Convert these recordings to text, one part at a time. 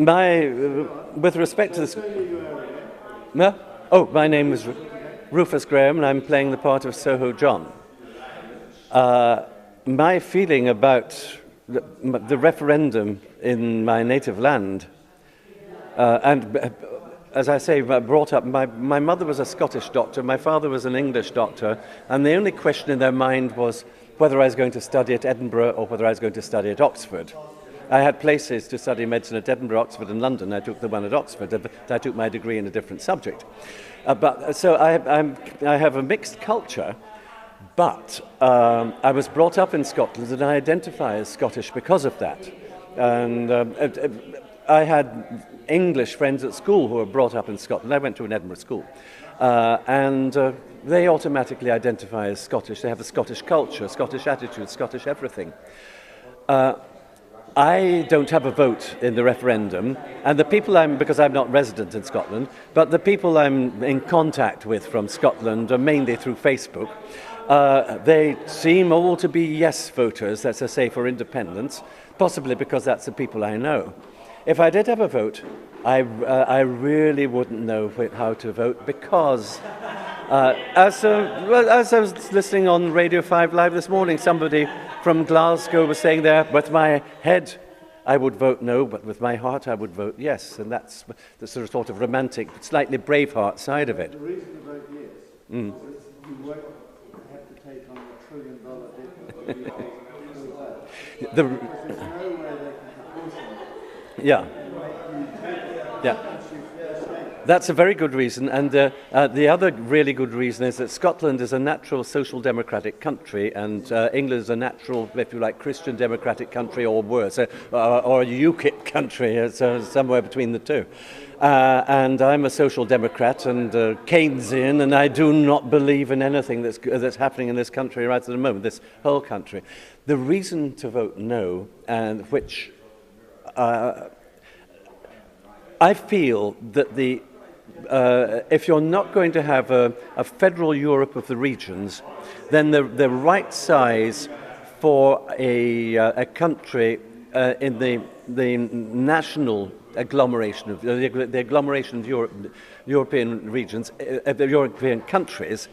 With respect to this... No? Oh, my name is Rufus Graham, and I'm playing the part of Soho John. My feeling about the referendum in my native land, and as I say, brought up, my mother was a Scottish doctor, my father was an English doctor, and the only question in their mind was whether I was going to study at Edinburgh or whether I was going to study at Oxford. I had places to study medicine at Edinburgh, Oxford and London. I took the one at Oxford, but I took my degree in a different subject. So I have a mixed culture, but I was brought up in Scotland and I identify as Scottish because of that. And I had English friends at school who were brought up in Scotland. I went to an Edinburgh school. And they automatically identify as Scottish. They have a Scottish culture, Scottish attitude, Scottish everything. I don't have a vote in the referendum, and the people because I'm not resident in Scotland, but the people I'm in contact with from Scotland are mainly through Facebook. They seem all to be yes voters, that's to say, for independence, possibly because that's the people I know. If I did have a vote, I really wouldn't know how to vote because, as I was listening on Radio 5 Live this morning, somebody from Glasgow was saying there, with my head I would vote no, but with my heart I would vote yes, and that's the sort of romantic, slightly Braveheart side of it. The reason to vote yes is you won't have to take on $1 trillion debt. There's no way they can proportion it. Yeah. Yeah. That's a very good reason, and the other really good reason is that Scotland is a natural social democratic country, and England is a natural, if you like, Christian democratic country, or worse, or a UKIP country, somewhere between the two. And I'm a social democrat and Keynesian, and I do not believe in anything that's happening in this country right at the moment, this whole country. The reason to vote no, and which I feel that if you're not going to have a federal Europe of the regions, then the right size for a country in the national agglomeration of the agglomeration of European regions, the European countries,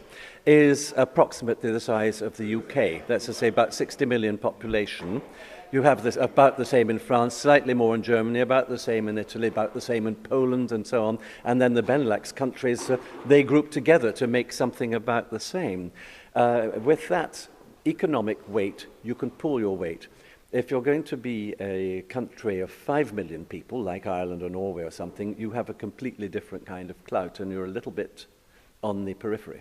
is approximately the size of the UK. That's to say, about 60 million population. You have this about the same in France, slightly more in Germany, about the same in Italy, about the same in Poland, and so on. And then the Benelux countries, they group together to make something about the same. With that economic weight, you can pull your weight. If you're going to be a country of 5 million people, like Ireland or Norway or something, you have a completely different kind of clout, and you're a little bit on the periphery.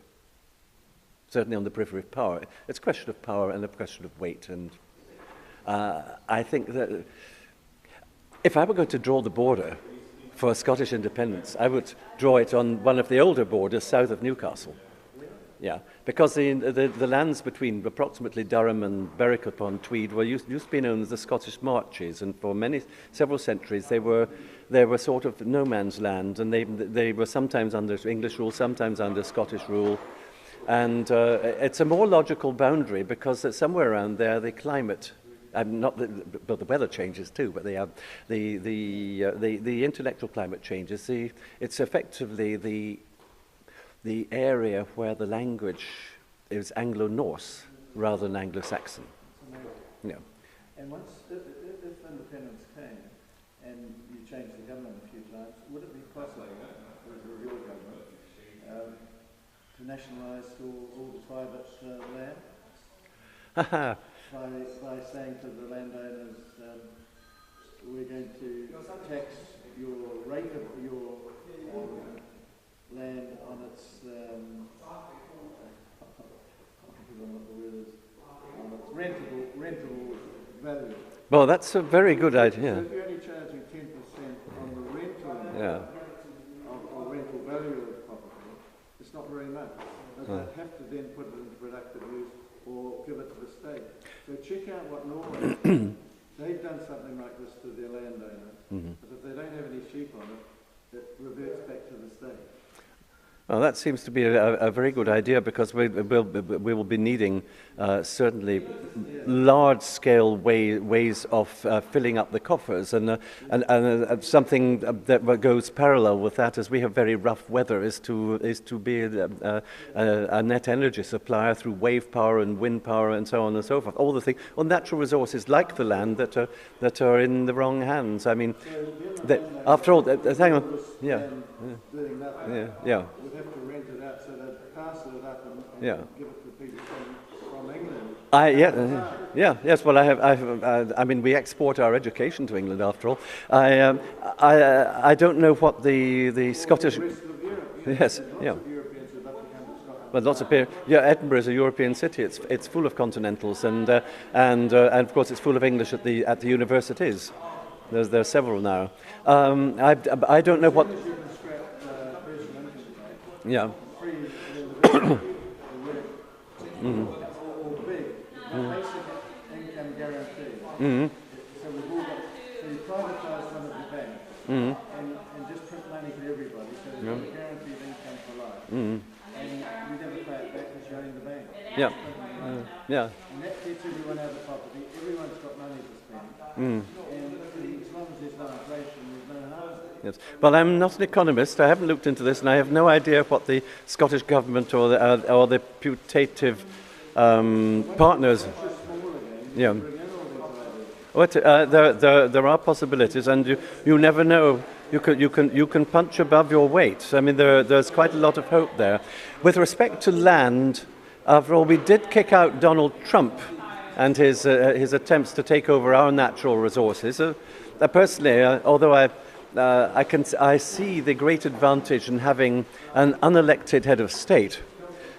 Certainly on the periphery of power. It's a question of power and a question of weight, and I think that if I were going to draw the border for Scottish independence, I would draw it on one of the older borders south of Newcastle. Yeah, because the lands between approximately Durham and Berwick-upon-Tweed used to be known as the Scottish Marches, and for several centuries they were sort of no man's land, and they were sometimes under English rule, sometimes under Scottish rule. And it's a more logical boundary because somewhere around there the climate, but the weather changes too. But the intellectual climate changes. It's effectively the area where the language is Anglo-Norse rather than Anglo-Saxon. Yeah. And once, if independence came and you changed the government a few times, would it be possible for your government to nationalise all the private land? By saying to the landowners, we're going to tax your rate of your land on its rentable value. Well, that's a very good idea. So if you're only charging 10% on the rental or rental value of the property, it's not very much. But they have to then put it into productive use or give it to the state. So check out what Norway does. They've done something like this to their landowners, but if they don't have any sheep on it, it reverts back to the state. Well, that seems to be a very good idea, because we will be needing certainly large-scale ways of filling up the coffers, and something that goes parallel with that, as we have very rough weather, is to be a net energy supplier through wave power and wind power and so on and so forth. All the things, all natural resources like the land that are in the wrong hands. I mean, after all, hang on, yeah. Doing nothing. Yeah. We'd have to rent it out, so they'd parcel it up and Yeah. give it to people from England. Yes. Well, I mean, we export our education to England, after all. I don't know what the Scottish. The rest of Europe. Yes. Yeah. Lots of Europeans would love to come to Scotland. Well, lots of people. Yeah, Edinburgh is a European city. It's full of continentals, and of course it's full of English at the universities. There are several now. I don't know what. Yeah. Basic income guarantee. So we've all got. So you privatise one of the banks and just print money for everybody. So there's a guaranteed income for life. And you never pay it back because you're in the bank. Yeah. And that keeps everyone out of poverty. Everyone's got money to spend. And as long as there's no inflation, there's no harm. Yes. Well, I'm not an economist. I haven't looked into this, and I have no idea what the Scottish government or the putative partners. Yeah. There are possibilities, and you never know. You can punch above your weight. I mean, there's quite a lot of hope there. With respect to land, after all, we did kick out Donald Trump and his attempts to take over our natural resources. Personally, although I see the great advantage in having an unelected head of state.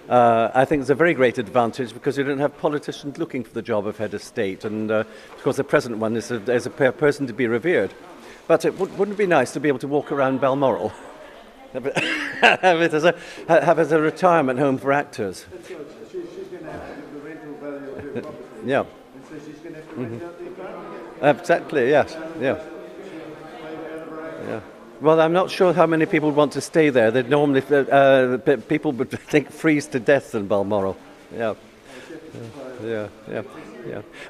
I think it's a very great advantage, because you don't have politicians looking for the job of head of state, and of course the present one is a person to be revered. But wouldn't it be nice to be able to walk around Balmoral, have it as a retirement home for actors? That's right. She's going to have to give the rental value of her property. Yeah. And so she's going to have to rent out the apartment. Exactly. Yes. Yeah. Yeah. Well, I'm not sure how many people want to stay there. They'd normally people would think freeze to death in Balmoral. Yeah.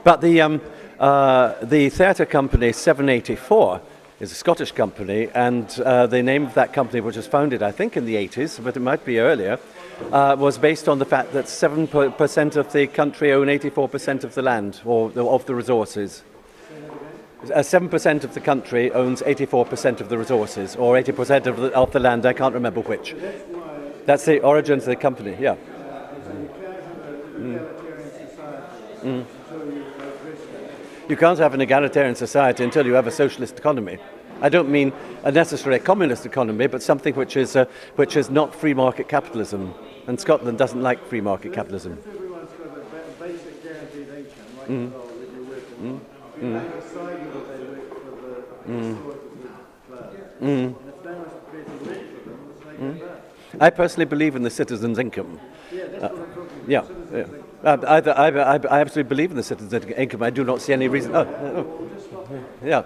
But the theatre company 784 is a Scottish company, and the name of that company, which was founded, I think, in the 80s, but it might be earlier, was based on the fact that 7% of the country own 84% of the land, or of the resources. 7% of the country owns 84% of the resources, or 80% of the land. I can't remember which. That's the origins of the company. Yeah. You can't have an egalitarian society until you have a socialist economy. I don't mean a necessary communist economy, but something which is not free market capitalism. And Scotland doesn't like free market capitalism. If everyone's got a basic guaranteed income, like that you're working on, you don't decide whether they work for the historical class. And if no one's prepared to work for them, it's like that. I personally believe in the citizen's income. Yeah, that's what I'm talking about. Yeah. Citizens' income. I absolutely believe in the citizen's income. I do not see any reason. Yeah.